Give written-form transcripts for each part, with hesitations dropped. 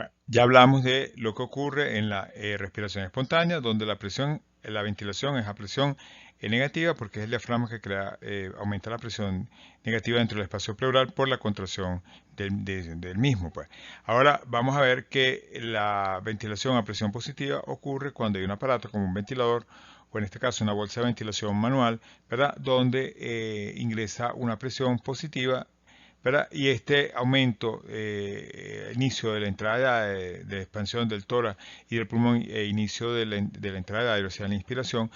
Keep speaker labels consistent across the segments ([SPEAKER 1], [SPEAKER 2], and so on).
[SPEAKER 1] Bueno, ya hablamos de lo que ocurre en la respiración espontánea, donde la ventilación es a presión negativa, porque es el diafragma que aumenta la presión negativa dentro del espacio pleural por la contracción del mismo, pues. Ahora vamos a ver que la ventilación a presión positiva ocurre cuando hay un aparato como un ventilador, o en este caso una bolsa de ventilación manual, ¿verdad? Donde ingresa una presión positiva, ¿verdad? Y este aumento, inicio de la entrada de expansión del tórax y del pulmón, inicio de la entrada de aire, o sea, la inspiración,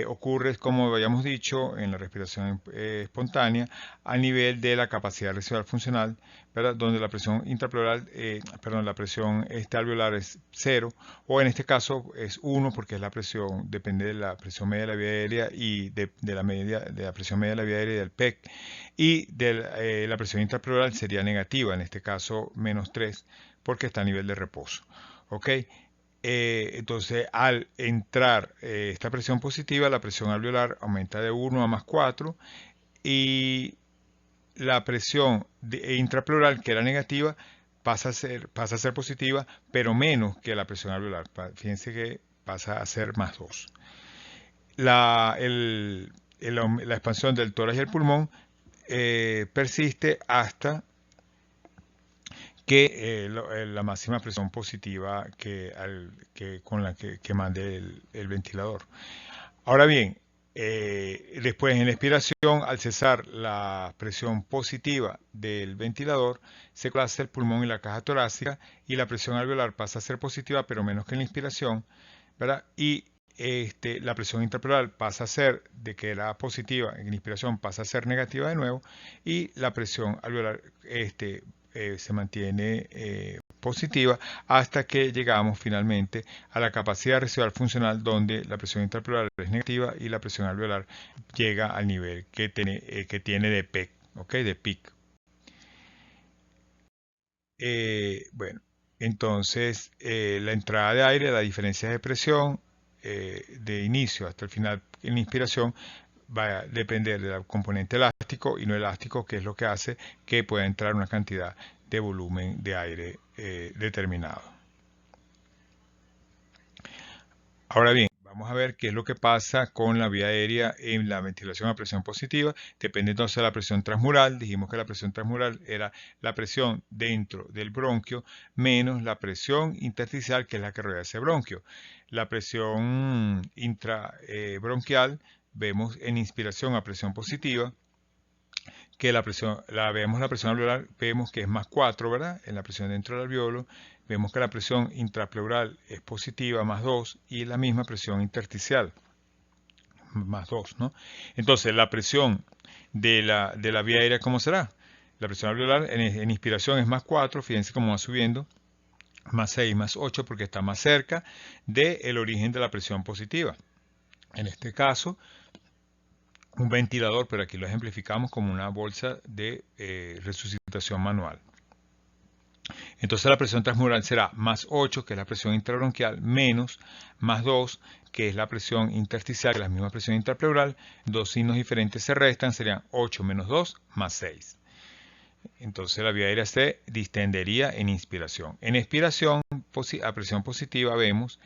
[SPEAKER 1] ocurre, como habíamos dicho, en la respiración espontánea, a nivel de la capacidad residual funcional, ¿verdad? Donde la presión intrapleural, perdón, la presión alveolar es 0, o en este caso es 1, porque es la presión, depende de la presión media de la vía aérea y de la presión media de la vía aérea y del PEC, y la presión intrapleural sería negativa, en este caso -3, porque está a nivel de reposo. ¿Ok? Entonces, al entrar esta presión positiva, la presión alveolar aumenta de 1 a +4, y la presión intrapleural, que era negativa, pasa a ser positiva, pero menos que la presión alveolar. Fíjense que pasa a ser +2. La expansión del tórax y el pulmón persiste hasta que la máxima presión positiva con la que mande el ventilador. Ahora bien, después en la expiración, al cesar la presión positiva del ventilador, se colapsa el pulmón y la caja torácica, y la presión alveolar pasa a ser positiva, pero menos que en la inspiración, ¿verdad? Y la presión intrapleural pasa a ser, de que era positiva en la inspiración, pasa a ser negativa de nuevo, y la presión alveolar se mantiene positiva, hasta que llegamos finalmente a la capacidad residual funcional, donde la presión intrapleural es negativa y la presión alveolar llega al nivel que tiene de PEC, ¿ok? De PIC. Bueno, entonces la entrada de aire, la diferencia de presión de inicio hasta el final en la inspiración, va a depender del componente elástico y no elástico, que es lo que hace que pueda entrar una cantidad de volumen de aire determinado. Ahora bien, vamos a ver qué es lo que pasa con la vía aérea en la ventilación a presión positiva. Depende entonces de la presión transmural. Dijimos que la presión transmural era la presión dentro del bronquio menos la presión intersticial, que es la que rodea ese bronquio. La presión intrabronquial, vemos en inspiración a presión positiva, que vemos la presión alveolar, vemos que es +4, ¿verdad? En la presión dentro del alveolo. Vemos que la presión intrapleural es positiva, +2, y la misma presión intersticial, +2, ¿no? Entonces, la presión de la vía aérea, ¿cómo será? La presión alveolar en inspiración es +4, fíjense cómo va subiendo, +6, +8, porque está más cerca del origen de la presión positiva. En este caso, un ventilador, pero aquí lo ejemplificamos como una bolsa de resucitación manual. Entonces la presión transmural será +8, que es la presión intrabronquial, menos +2, que es la presión intersticial, que es la misma presión intrapleural. Dos signos diferentes se restan, serían 8 menos 2 +6. Entonces la vía aérea se distendería en inspiración. En expiración, a presión positiva, vemos,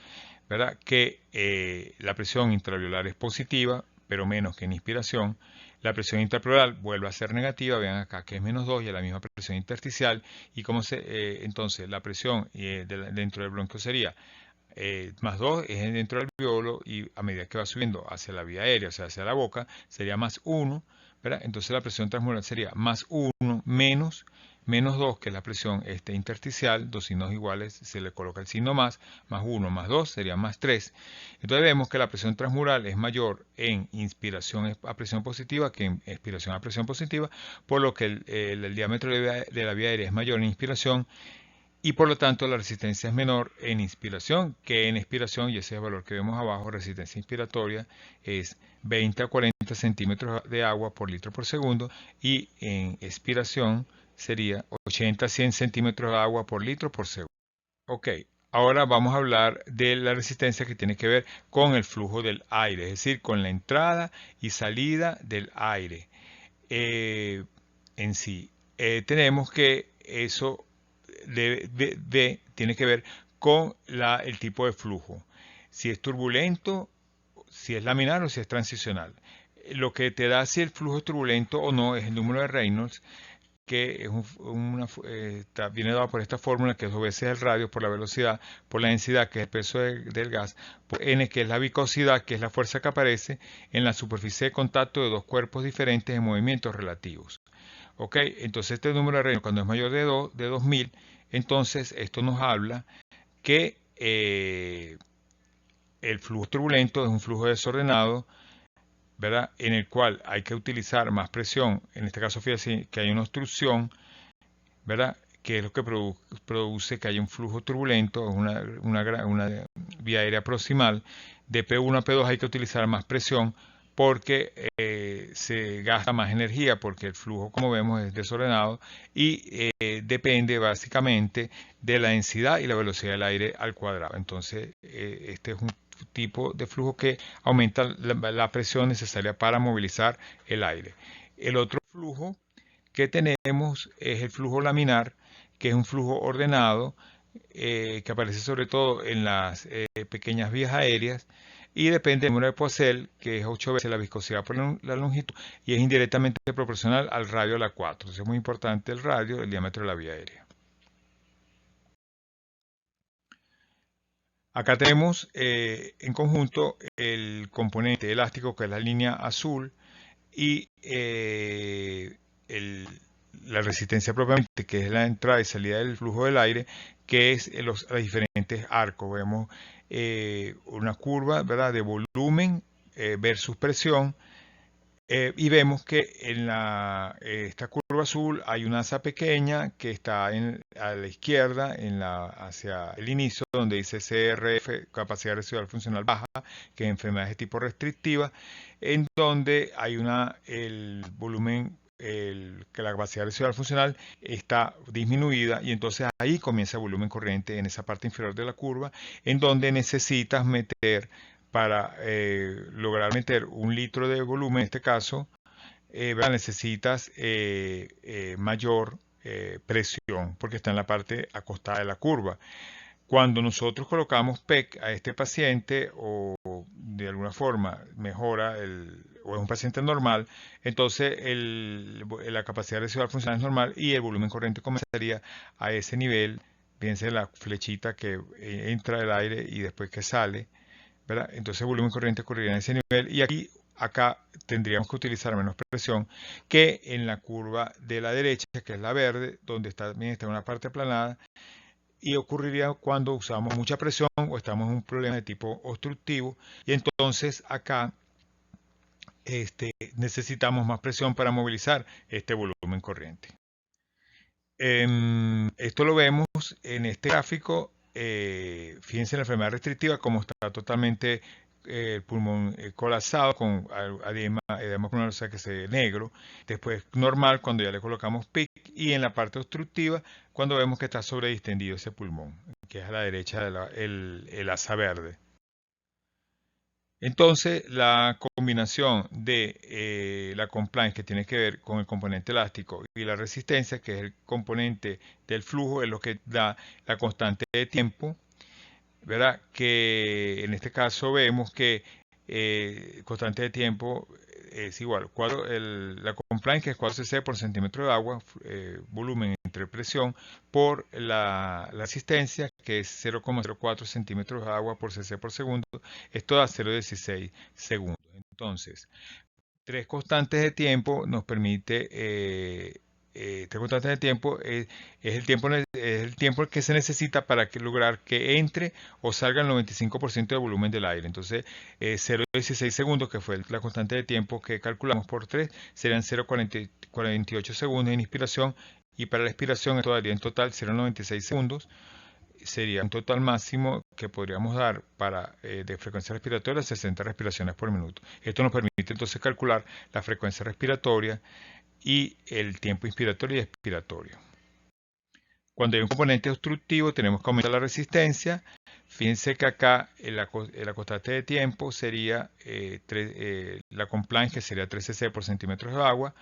[SPEAKER 1] ¿verdad?, que la presión intraalveolar es positiva, pero menos que en inspiración. La presión intrapleural vuelve a ser negativa, vean acá que es -2, y es la misma presión intersticial. Y entonces la presión dentro del bronquio sería +2, es dentro del alveolo, y a medida que va subiendo hacia la vía aérea, o sea, hacia la boca, sería +1, ¿verdad? Entonces la presión transmural sería +1 menos -2, que es la presión intersticial. Dos signos iguales, se le coloca el signo +1 +2 sería +3. Entonces vemos que la presión transmural es mayor en inspiración a presión positiva que en expiración a presión positiva, por lo que el diámetro de la vía aérea es mayor en inspiración, y por lo tanto la resistencia es menor en inspiración que en expiración, y ese es el valor que vemos abajo. Resistencia inspiratoria es 20 a 40 centímetros de agua por litro por segundo, y en expiración sería 80 a 100 centímetros de agua por litro por segundo. Ok, ahora vamos a hablar de la resistencia, que tiene que ver con el flujo del aire, es decir, con la entrada y salida del aire en sí. Tenemos que eso tiene que ver con el tipo de flujo. Si es turbulento, si es laminar o si es transicional. Lo que te da si el flujo es turbulento o no es el número de Reynolds, que es viene dado por esta fórmula, que es 2 veces el radio por la velocidad, por la densidad, que es el peso del gas, por N, que es la viscosidad, que es la fuerza que aparece en la superficie de contacto de dos cuerpos diferentes en movimientos relativos. ¿Ok? Entonces este número de Reynolds, cuando es mayor de 2000, entonces esto nos habla que el flujo turbulento es un flujo desordenado, ¿verdad? En el cual hay que utilizar más presión. En este caso, fíjense que hay una obstrucción, ¿verdad? Que es lo que produce que haya un flujo turbulento, una vía aérea proximal. De P1 a P2 hay que utilizar más presión porque se gasta más energía, porque el flujo, como vemos, es desordenado y depende básicamente de la densidad y la velocidad del aire al cuadrado. Entonces, este es un tipo de flujo que aumenta la presión necesaria para movilizar el aire. El otro flujo que tenemos es el flujo laminar, que es un flujo ordenado, que aparece sobre todo en las pequeñas vías aéreas y depende del número de Poiseuille, que es 8 veces la viscosidad por la longitud, y es indirectamente proporcional al radio de la 4. Entonces es muy importante el radio, el diámetro de la vía aérea. Acá tenemos en conjunto el componente elástico, que es la línea azul, y la resistencia propiamente, que es la entrada y salida del flujo del aire, que es los diferentes arcos. Vemos una curva, ¿verdad?, de volumen versus presión. Y vemos que en esta curva azul hay una asa pequeña que está a la izquierda, hacia el inicio, donde dice CRF, capacidad residual funcional baja, que es enfermedades de tipo restrictiva, en donde hay el volumen, que la capacidad residual funcional está disminuida, y entonces ahí comienza el volumen corriente en esa parte inferior de la curva, en donde necesitas meter, para lograr meter 1 litro de volumen, en este caso, necesitas mayor presión, porque está en la parte acostada de la curva. Cuando nosotros colocamos PEC a este paciente, o de alguna forma mejora, o es un paciente normal, entonces la capacidad residual funcional es normal y el volumen corriente comenzaría a ese nivel. Fíjense la flechita que entra el aire y después que sale, ¿verdad? Entonces el volumen corriente ocurriría en ese nivel, y acá tendríamos que utilizar menos presión que en la curva de la derecha, que es la verde, donde también está una parte aplanada, y ocurriría cuando usamos mucha presión o estamos en un problema de tipo obstructivo, y entonces acá necesitamos más presión para movilizar este volumen corriente. Esto lo vemos en este gráfico. Fíjense en la enfermedad restrictiva, como está totalmente el pulmón colapsado con edema pulmonar, o sea que se ve negro. Después normal cuando ya le colocamos PIC, y en la parte obstructiva cuando vemos que está sobredistendido ese pulmón, que es a la derecha el asa verde. Entonces, la combinación de la compliance, que tiene que ver con el componente elástico, y la resistencia, que es el componente del flujo, es lo que da la constante de tiempo, ¿verdad? Que en este caso vemos que constante de tiempo es igual, la compliance, que es 4 cc por centímetro de agua, volumen entre presión, por la resistencia, que es 0,04 centímetros de agua por cc por segundo. Esto da 0,16 segundos. Entonces, tres constantes de tiempo nos permite, tres constantes de tiempo es el tiempo que se necesita para lograr que entre o salga el 95% del volumen del aire. Entonces, 0,16 segundos, que fue la constante de tiempo que calculamos por 3, serían 0,48 segundos en inspiración, y para la expiración esto daría en total 0,96 segundos. Sería un total máximo que podríamos dar de frecuencia respiratoria, 60 respiraciones por minuto. Esto nos permite entonces calcular la frecuencia respiratoria y el tiempo inspiratorio y expiratorio. Cuando hay un componente obstructivo, tenemos que aumentar la resistencia. Fíjense que acá la constante de tiempo sería la compliance, que sería 3 cc por centímetros de agua,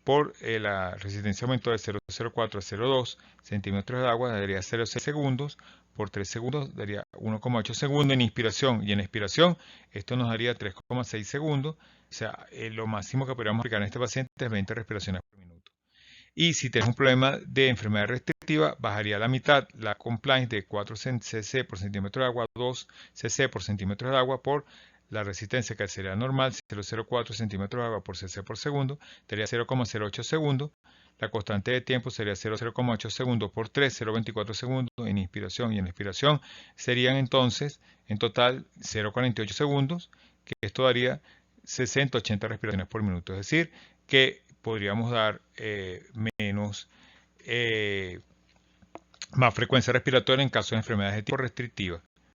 [SPEAKER 1] por la resistencia aumentó de 0,04 a 0,2 centímetros de agua, daría 0,6 segundos. Por 3 segundos daría 1,8 segundos en inspiración, y en expiración esto nos daría 3,6 segundos. O sea, lo máximo que podríamos aplicar en este paciente es 20 respiraciones por minuto. Y si tenemos un problema de enfermedad restrictiva, bajaría a la mitad la compliance de 4 cc por centímetro de agua, 2 cc por centímetro de agua por la resistencia, que sería normal, 0,04 centímetros de agua por cc por segundo, sería 0,08 segundos. La constante de tiempo sería 0,8 segundos por 3, 0,24 segundos en inspiración, y en expiración serían entonces en total 0,48 segundos, que esto daría 60-80 respiraciones por minuto. Es decir, que podríamos dar menos, más frecuencia respiratoria en caso de enfermedades de tipo restrictiva.